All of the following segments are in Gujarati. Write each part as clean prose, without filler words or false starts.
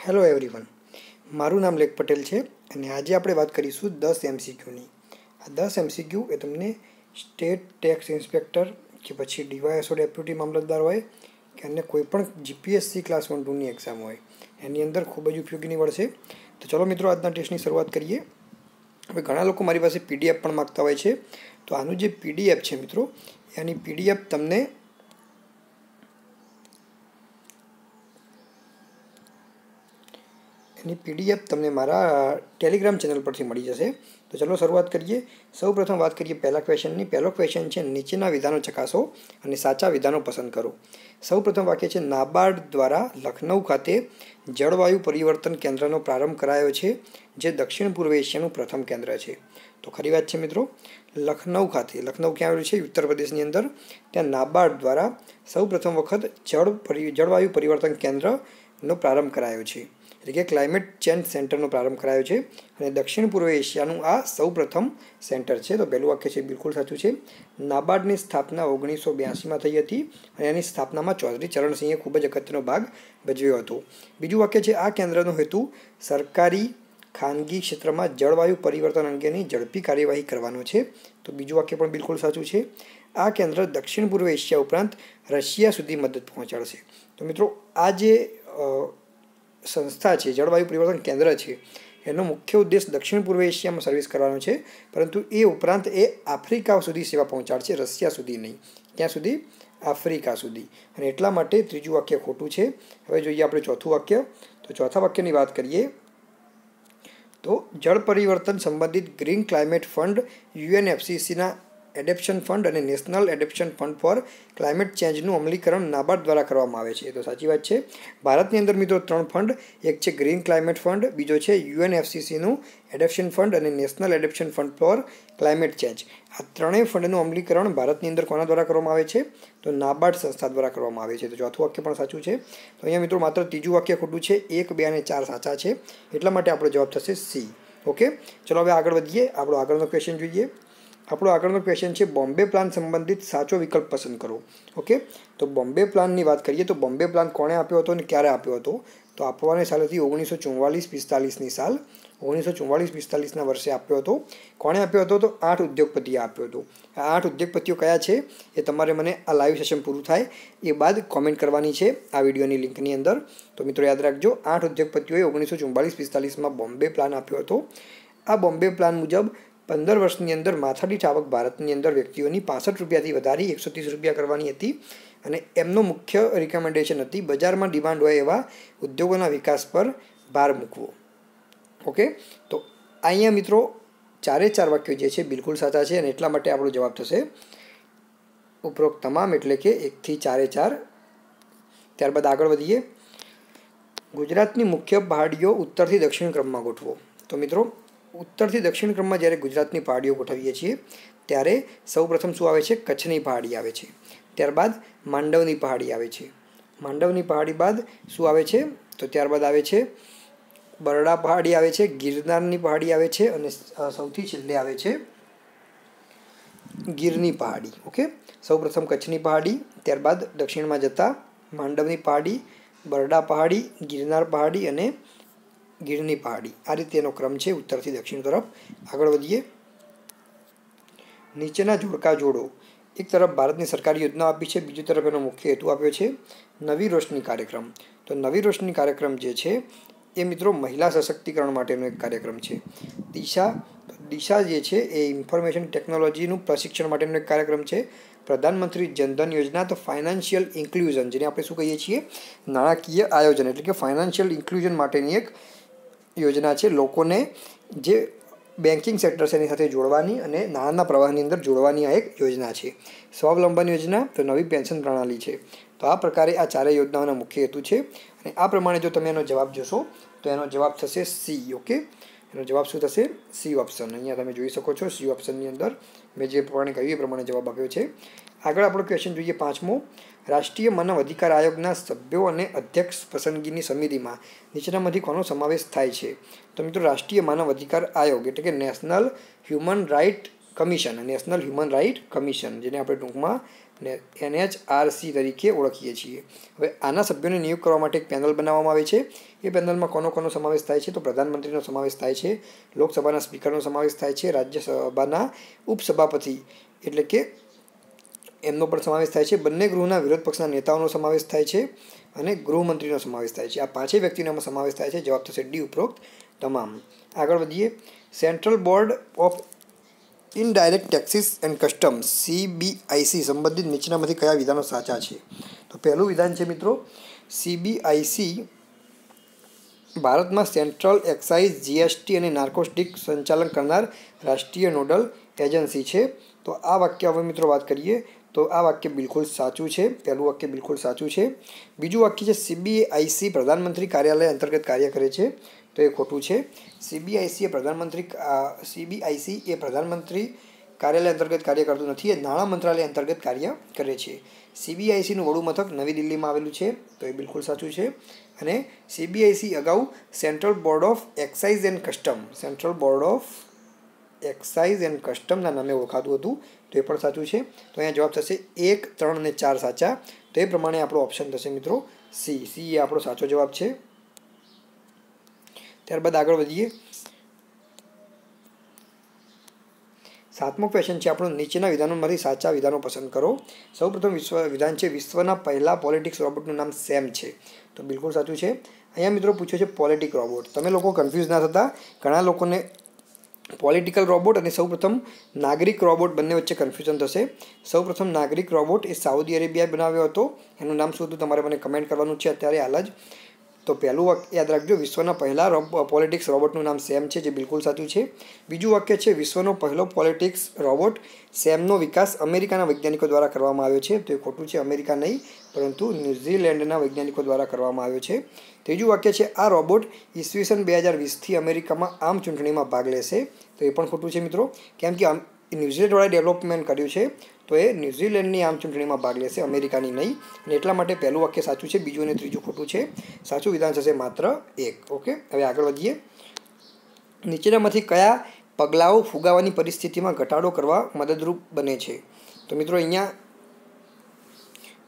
હેલો એવરીવન, મારું નામ લેખ પટેલ છે અને આજે આપણે વાત કરીશું 10 એમસીક્યુની. આ 10 એમસીક્યુ એ તમને સ્ટેટ ટેક્સ ઇન્સ્પેક્ટર કે પછી ડીવાયએસઓ ડેપ્યુટી મામલતદાર હોય કે અન્ય કોઈપણ જીપીએસસી ક્લાસ 1-2ની એક્ઝામ હોય એની અંદર ખૂબ જ ઉપયોગી નીવડશે. તો ચલો મિત્રો, આજના ટેસ્ટની શરૂઆત કરીએ. હવે ઘણા લોકો મારી પાસે પીડીએફ પણ માગતા હોય છે, તો આનું જે પીડીએફ છે મિત્રો, એની પીડીએફ તમને મારા ટેલિગ્રામ ચેનલ પરથી મળી જશે. તો ચલો શરૂઆત કરીએ. સૌપ્રથમ વાત કરીએ પહેલા ક્વેશ્ચનની. પહેલો ક્વેશ્ચન છે, નીચેના વિધાનો ચકાસો અને સાચા વિધાનો પસંદ કરો. સૌપ્રથમ વાક્ય છે, નાબાર્ડ દ્વારા લખનઉ ખાતે જળવાયુ પરિવર્તન કેન્દ્રનો પ્રારંભ કરાયો છે, જે દક્ષિણ પૂર્વ એશિયાનું પ્રથમ કેન્દ્ર છે. તો ખરી વાત છે મિત્રો. લખનઉ ખાતે, લખનઉ ક્યાં આવેલું છે? ઉત્તર પ્રદેશની અંદર. ત્યાં નાબાર્ડ દ્વારા સૌપ્રથમ વખત જળવાયુ પરિવર્તન કેન્દ્રનો પ્રારંભ કરાયો છે, એટલે કે ક્લાઇમેટ ચેન્જ સેન્ટરનો પ્રારંભ કરાયો છે અને દક્ષિણ પૂર્વ એશિયાનું આ સૌપ્રથમ સેન્ટર છે. તો પહેલું વાક્ય છે બિલકુલ સાચું છે. નાબાર્ડની સ્થાપના 1982માં થઈ હતી અને એની સ્થાપનામાં ચૌધરી ચરણસિંહે ખૂબ જ અગત્યનો ભાગ ભજવ્યો હતો. બીજું વાક્ય છે, આ કેન્દ્રનો હેતુ સરકારી ખાનગી ક્ષેત્રમાં જળવાયુ પરિવર્તન અંગેની ઝડપી કાર્યવાહી કરવાનો છે. તો બીજું વાક્ય પણ બિલકુલ સાચું છે. આ કેન્દ્ર દક્ષિણ પૂર્વ એશિયા ઉપરાંત રશિયા સુધી મદદ પહોંચાડશે. તો મિત્રો, આ જે સંસ્થા છે, જળવાયુ પરિવર્તન કેન્દ્ર છે, એનો મુખ્ય ઉદ્દેશ દક્ષિણ પૂર્વ એશિયામાં સર્વિસ કરવાનો છે, પરંતુ એ ઉપરાંત એ આફ્રિકા સુધી સેવા પહોંચાડશે, રશિયા સુધી નહીં. ક્યાં સુધી? આફ્રિકા સુધી. અને એટલા માટે ત્રીજું વાક્ય ખોટું છે. હવે જોઈએ આપણે ચોથું વાક્ય. તો ચોથા વાક્યની વાત કરીએ તો જળ પરિવર્તન સંબંધિત ગ્રીન ક્લાઇમેટ ફંડ, યુએનએફસીસીના એડેપ્શન ફંડ અને national adaptation fund for climate ચેન્જનું અમલીકરણ નાબાર્ડ દ્વારા કરવામાં આવે છે. તો સાચી વાત છે. ભારતની અંદર મિત્રો 3 ફંડ, એક છે ગ્રીન ક્લાઇમેટ ફંડ, બીજો છે યુએનએફસીસીનું એડેપ્શન ફંડ અને national adaptation fund for climate change. આ ત્રણેય ફંડનું અમલીકરણ ભારતની અંદર કોના દ્વારા કરવામાં આવે છે? તો નાબાર્ડ સંસ્થા દ્વારા કરવામાં આવે છે. તો ચોથું વાક્ય પણ સાચું છે. તો અહીંયા મિત્રો માત્ર ત્રીજું વાક્ય ખોટું છે. 1, 2 અને 4 સાચા છે. એટલા માટે આપણો જવાબ થશે સી. ઓકે, ચલો હવે આગળ વધીએ. આપણો આગળનો ક્વેશ્ચન જોઈએ. આપણો આગળનો ક્વેશ્ચન છે, બોમ્બે પ્લાન સંબંધિત સાચો વિકલ્પ પસંદ કરો. ઓકે, તો બોમ્બે પ્લાનની વાત કરીએ તો બોમ્બે પ્લાન કોણે આપ્યો હતો અને ક્યારે આપ્યો હતો? તો આપવાની સાલ હતી 1944-45ની સાલ. 1944-45ના વર્ષે આપ્યો હતો. કોણે આપ્યો હતો? તો 8 ઉદ્યોગપતિએ આપ્યો હતો. આ 8 ઉદ્યોગપતિઓ કયા છે એ તમારે મને આ લાઈવ સેશન પૂરું થાય એ બાદ કોમેન્ટ કરવાની છે આ વિડીયોની લિંકની અંદર. તો મિત્રો યાદ રાખજો, 8 ઉદ્યોગપતિઓએ 1944-45માં બોમ્બે પ્લાન આપ્યો હતો. આ બોમ્બે પ્લાન મુજબ 15 વર્ષની અંદર માથાદીઠ આવક ભારતની અંદર વ્યક્તિઓની 65 રૂપિયાથી વધારી 130 રૂપિયા કરવાની હતી અને એમનો મુખ્ય રિકમેન્ડેશન હતી બજારમાં ડિમાન્ડ હોય એવા ઉદ્યોગોના વિકાસ પર ભાર મૂકવો. ઓકે, તો અહીંયા મિત્રો 4 વાક્યો જે છે બિલકુલ સાચા છે અને એટલા માટે આપણો જવાબ થશે ઉપરોક્ત તમામ, એટલે કે 1 થી 4. ત્યારબાદ આગળ વધીએ. ગુજરાતની મુખ્ય પહાડીઓ ઉત્તરથી દક્ષિણ ક્રમમાં ગોઠવો. તો મિત્રો, ઉત્તરથી દક્ષિણ ક્રમમાં જ્યારે ગુજરાતની પહાડીઓ ગોઠવીએ છીએ ત્યારે સૌપ્રથમ શું આવે છે? કચ્છની પહાડી આવે છે. ત્યારબાદ માંડવની પહાડી આવે છે. માંડવની પહાડી બાદ શું આવે છે? તો ત્યારબાદ આવે છે બરડા પહાડી આવે છે, ગિરનારની પહાડી આવે છે અને સૌથી છેલ્લે આવે છે ગીરની પહાડી. ઓકે, સૌપ્રથમ કચ્છની પહાડી, ત્યારબાદ દક્ષિણમાં જતા માંડવની પહાડી, બરડા પહાડી, ગિરનાર પહાડી અને ગીરની પહાડી. આ રીતે એનો ક્રમ છે ઉત્તરથી દક્ષિણ તરફ. આગળ વધીએ. નીચેના જોડકા જોડો. એક તરફ ભારતની સરકારી યોજના આપી છે, બીજી તરફ એનો મુખ્ય હેતુ આપ્યો છે નવી રોશની કાર્યક્રમ. તો નવી રોશની કાર્યક્રમ જે છે એ મિત્રો મહિલા સશક્તિકરણ માટેનો એક કાર્યક્રમ છે. દિશા જે છે એ ઇન્ફોર્મેશન ટેકનોલોજીનું પ્રશિક્ષણ માટેનો એક કાર્યક્રમ છે. પ્રધાનમંત્રી જનધન યોજના, તો ફાઇનાન્શિયલ ઇન્ક્લુઝન, જેને આપણે શું કહીએ છીએ? નાણાકીય આયોજન, એટલે કે ફાઇનાન્શિયલ ઇન્ક્લુઝન માટેની એક યોજના છે. લોકોને જે બેન્કિંગ સેક્ટર છે એની સાથે જોડવાની અને નાણાંના પ્રવાહની અંદર જોડવાની આ એક યોજના છે. સ્વાવલંબન યોજના, તો નવી પેન્શન પ્રણાલી છે. તો આ પ્રકારે આ 4 યોજનાઓના મુખ્ય હેતુ છે અને આ પ્રમાણે જો તમે એનો જવાબ જોશો તો એનો જવાબ થશે સી. ઓકે, એનો જવાબ શું થશે? C option. અહીંયા તમે જોઈ શકો છો સી ઓપ્શનની અંદર મેં જે પ્રમાણે કહ્યું એ પ્રમાણે જવાબ આપ્યો છે. આગળ આપણો ક્વેશ્ચન જોઈએ 5મો. રાષ્ટ્રીય માનવ અધિકાર આયોગના સભ્યો અને અધ્યક્ષ પસંદગીની સમિતિમાં નીચેનામાંથી કોનો સમાવેશ થાય છે? તો મિત્રો, રાષ્ટ્રીય માનવ અધિકાર આયોગ એટલે કે નેશનલ હ્યુમન રાઇટ કમિશન, જેને આપણે ટૂંકમાં અને NHRC તરીકે ઓળખીએ છીએ। હવે આના સભ્યોને નિયુક્ત કરવા માટે એક પેનલ બનાવવામાં આવે છે। એ પેનલમાં કોનો સમાવેશ થાય છે? તો પ્રધાનમંત્રીનો સમાવેશ થાય છે, લોકસભાના સ્પીકરનો સમાવેશ થાય છે, રાજ્યસભાના ઉપસભાપતિ એટલે કે એમનો પણ સમાવેશ થાય છે, બંને ગૃહના વિરોધ પક્ષના નેતાઓનો સમાવેશ થાય છે અને ગૃહમંત્રીનો સમાવેશ થાય છે। આ પાંચેય વ્યક્તિનો સમાવેશ થાય છે। જવાબ થશે ડી ઉપરોક્ત તમામ। આગળ વધીએ। Central board of indirect taxes and customs CBIC સંબંધિત નીચેનામાંથી કયા વિધાનો સાચા છે? તો પહેલું વિધાન છે મિત્રો, CBIC ભારતમાં સેન્ટ્રલ એક્સાઇઝ, GST અને નાર્કોટિક સંચાલન કરનાર રાષ્ટ્રીય નોડલ એજન્સી છે। તો આ વાક્ય હવે મિત્રો વાત કરીએ તો આ વાક્ય બિલકુલ સાચું છે। પહેલું વાક્ય બિલકુલ સાચું છે। બીજું વાક્ય છે CBIC પ્રધાનમંત્રી કાર્યાલય અંતર્ગત કાર્ય કરે છે, તો એ ખોટું છે। CBIC એ પ્રધાનમંત્રી કાર્યાલય અંતર્ગત કાર્ય કરતું નથી, એ નાણાં મંત્રાલય અંતર્ગત કાર્ય કરે છે। CBICનું વડું મથક નવી દિલ્હીમાં આવેલું છે, તો એ બિલકુલ સાચું છે। અને CBIC અગાઉ central board of excise and કસ્ટમના નામે ઓળખાતું હતું, તો એ પણ સાચું છે। તો અહીંયા જવાબ થશે 1, 3 અને 4 સાચા। તો એ પ્રમાણે આપણો ઓપ્શન થશે મિત્રો સી એ આપણો સાચો જવાબ છે। ત્યારબાદ આગળ વધીએ। 7મો ક્વેશ્ચન છે આપણો, નીચેના વિધાનોમાંથી સાચા વિધાનો પસંદ કરો। સૌપ્રથમ વિધાન છે વિશ્વના પહેલા પોલિટિક્સ રોબોટનું નામ સેમ છે, તો બિલકુલ સાચું છે। અહીંયા મિત્રો પૂછ્યો છે પોલિટિક રોબોટ, તમે લોકો કન્ફ્યુઝ ના થતા, ઘણા લોકોને પોલિટિકલ રોબોટ અને સૌપ્રથમ નાગરિક રોબોટ બંને વચ્ચે કન્ફ્યુઝન થશે। સૌપ્રથમ નાગરિક રોબોટ એ સાઉદી અરેબિયાએ બનાવ્યો હતો, એનું નામ શું હતું તમારે મને કમેન્ટ કરવાનું છે અત્યારે હાલ જ। તો પહેલું વાક્ય યાદ રાખજો, વિશ્વના પહેલા પોલિટિક્સ રોબોટનું નામ સેમ છે, જે બિલકુલ સાચું છે। બીજું વાક્ય છે વિશ્વનો પહેલો પોલિટિક્સ રોબોટ સેમનો વિકાસ અમેરિકાના વૈજ્ઞાનિકો દ્વારા કરવામાં આવ્યો છે, તો એ ખોટું છે, અમેરિકા નહીં પરંતુ ન્યૂઝીલેન્ડના વૈજ્ઞાનિકો દ્વારા કરવામાં આવ્યો છે। ત્રીજું વાક્ય છે આ રોબોટ ઈસવીસન 2020થી અમેરિકામાં આમ ચૂંટણીમાં ભાગ લેશે, તો એ પણ ખોટું છે મિત્રો, કેમ કે ન્યૂઝીલેન્ડવાળાએ ડેવલપમેન્ટ કર્યું છે, તો એ ન્યૂઝીલેન્ડની આમ ચૂંટણીમાં ભાગ લેશે, અમેરિકાની નહીં, અને એટલા માટે પહેલું વાક્ય સાચું છે, બીજું અને ત્રીજું ખોટું છે। સાચું વિધાન થશે માત્ર 1। ઓકે, હવે આગળ વધીએ। નીચેનામાંથી કયા પગલાઓ ફુગાવાની પરિસ્થિતિમાં ઘટાડો કરવા મદદરૂપ બને છે? તો મિત્રો અહીંયા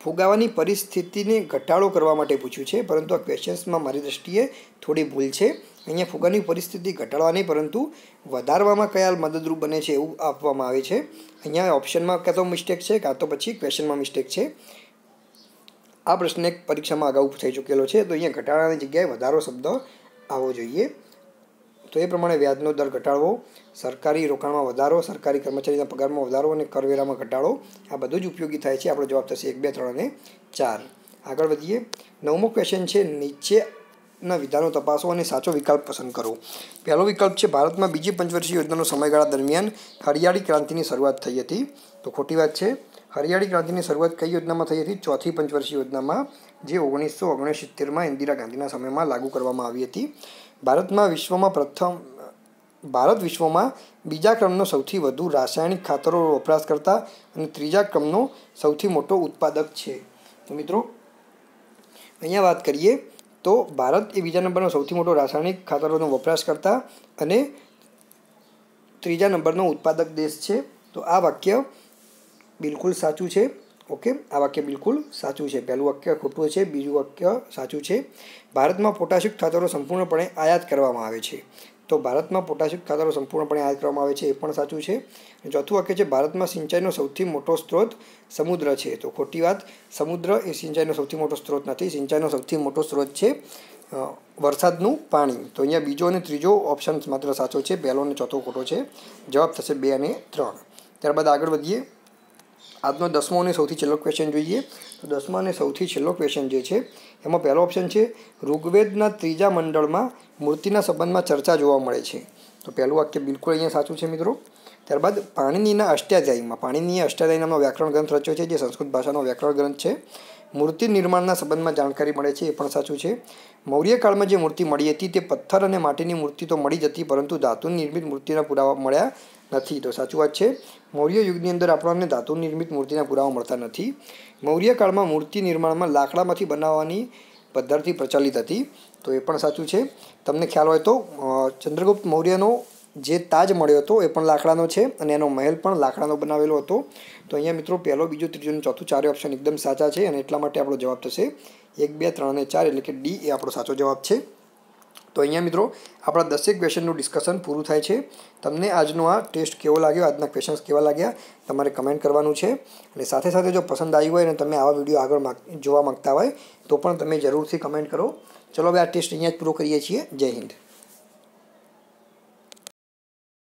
ફુગાવાની પરિસ્થિતિને ઘટાડો કરવા માટે પૂછ્યું છે, પરંતુ આ ક્વેશ્ચન્સમાં મારી દ્રષ્ટિએ થોડી ભૂલ છે। અહીંયા ફુગાની પરિસ્થિતિ ઘટાડવા નહીં પરંતુ વધારવામાં કયા મદદરૂપ બને છે એવું આપવામાં આવે છે। અહીંયા ઓપ્શનમાં કાં તો મિસ્ટેક છે કાં તો પછી ક્વેશ્ચનમાં મિસ્ટેક છે। આ પ્રશ્ન એક પરીક્ષામાં અગાઉ થઈ ચૂકેલો છે, તો અહીંયા ઘટાડાની જગ્યાએ વધારો શબ્દ આવવો જોઈએ। તો એ પ્રમાણે વ્યાજનો દર ઘટાડવો, સરકારી રોકાણમાં વધારો, સરકારી કર્મચારીના પગારમાં વધારો અને કરવેરામાં ઘટાડો, આ બધું જ ઉપયોગી થાય છે। આપણો જવાબ થશે 1, 2, 3 અને 4। આગળ વધીએ। 9મો ક્વેશ્ચન છે નીચેના વિધાનો તપાસો અને સાચો વિકલ્પ પસંદ કરો। પહેલો વિકલ્પ છે ભારતમાં બીજી પંચવર્ષીય યોજનાનો સમયગાળા દરમિયાન હરિયાળી ક્રાંતિની શરૂઆત થઈ હતી, તો ખોટી વાત છે। હરિયાળી ક્રાંતિની શરૂઆત કઈ યોજનામાં થઈ હતી? ચોથી પંચવર્ષીય યોજનામાં, જે 1969માં ઇન્દિરા ગાંધીના સમયમાં લાગુ કરવામાં આવી હતી। ભારત વિશ્વમાં બીજા ક્રમનો સૌથી વધુ રાસાયણિક ખાતરો વપરાશ કરતા અને ત્રીજા ક્રમનો સૌથી મોટો ઉત્પાદક છે। તો મિત્રો અહીંયા વાત કરીએ તો ભારત એ બીજા નંબરનો સૌથી મોટો રાસાયણિક ખાતરોનો વપરાશ કરતા અને ત્રીજા નંબરનો ઉત્પાદક દેશ છે, તો આ વાક્ય બિલકુલ સાચું છે। ઓકે, આ વાક્ય બિલકુલ સાચું છે। પહેલું વાક્ય ખોટું છે, બીજું વાક્ય સાચું છે। ભારતમાં પોટાશયુક્ત ખાતરો સંપૂર્ણપણે આયાત કરવામાં આવે છે, તો ભારતમાં પોટાશયુક્ત ખાતરો સંપૂર્ણપણે આયાત કરવામાં આવે છે, એ પણ સાચું છે। ચોથું વાક્ય છે ભારતમાં સિંચાઈનો સૌથી મોટો સ્ત્રોત સમુદ્ર છે, તો ખોટી વાત, સમુદ્ર એ સિંચાઈનો સૌથી મોટો સ્ત્રોત નથી, સિંચાઈનો સૌથી મોટો સ્ત્રોત છે વરસાદનું પાણી। તો અહીંયા બીજો અને ત્રીજો ઓપ્શન માત્ર સાચો છે, પહેલો અને ચોથો ખોટો છે। જવાબ થશે 2 અને 3। ત્યારબાદ આગળ વધીએ। આજનો 10મો અને સૌથી છેલ્લો ક્વેશ્ચન જોઈએ। તો 10મા અને સૌથી છેલ્લો ક્વેશ્ચન જે છે એમાં પહેલો ઓપ્શન છે ઋગ્વેદના ત્રીજા મંડળમાં મૂર્તિના સંબંધમાં ચર્ચા જોવા મળે છે, તો પહેલું વાક્ય બિલકુલ અહીંયા સાચું છે મિત્રો। ત્યારબાદ પાણિનીના અષ્ટાધ્યાયી નામનો વ્યાકરણ ગ્રંથ રચ્યો છે, જે સંસ્કૃત ભાષાનો વ્યાકરણ ગ્રંથ છે। મૂર્તિ નિર્માણના સંબંધમાં જાણકારી મળે છે, એ પણ સાચું છે। મૌર્યકાળમાં જે મૂર્તિ મળી હતી તે પથ્થર અને માટીની મૂર્તિ તો મળી જતી, પરંતુ ધાતુની નિર્મિત મૂર્તિના પુરાવા મળ્યા નથી, તો સાચું વાત છે। મૌર્ય યુગની અંદર આપણને ધાતુ નિર્મિત મૂર્તિના પુરાવા મળતા નથી। મૌર્યકાળમાં મૂર્તિ નિર્માણમાં લાકડામાંથી બનાવવાની પદ્ધતિ પ્રચલિત હતી, તો એ પણ સાચું છે। તમને ખ્યાલ હોય તો ચંદ્રગુપ્ત મૌર્યનો જે તાજ મળ્યો હતો એ પણ લાકડાનો છે અને એનો મહેલ પણ લાકડાનો બનાવેલો હતો. તો અહીંયા મિત્રો પહેલો, બીજો, ત્રીજો અને ચોથું ચારે ઓપ્શન એકદમ સાચા છે અને એટલા માટે આપણો જવાબ થશે 1, 2, 3 અને 4 એટલે કે ડી એ આપણો સાચો જવાબ છે. તો અહીંયા મિત્રો આપણા 10 ક્વેશ્ચનનું ડિસ્કશન પૂરું થાય છે. તમને આજનો આ ટેસ્ટ કેવો લાગ્યો, આજના ક્વેશ્ચન્સ કેવા લાગ્યા તમારે કમેન્ટ કરવાનું છે. અને સાથે સાથે જો પસંદ આવી હોય અને તમે આવા વિડીયો આગળ જોવા માંગતા હોય તો પણ તમે જરૂરથી કમેન્ટ કરો. ચલો હવે આ ટેસ્ટ અહીંયા જ પૂરો કરીએ છીએ. જય હિન્દ.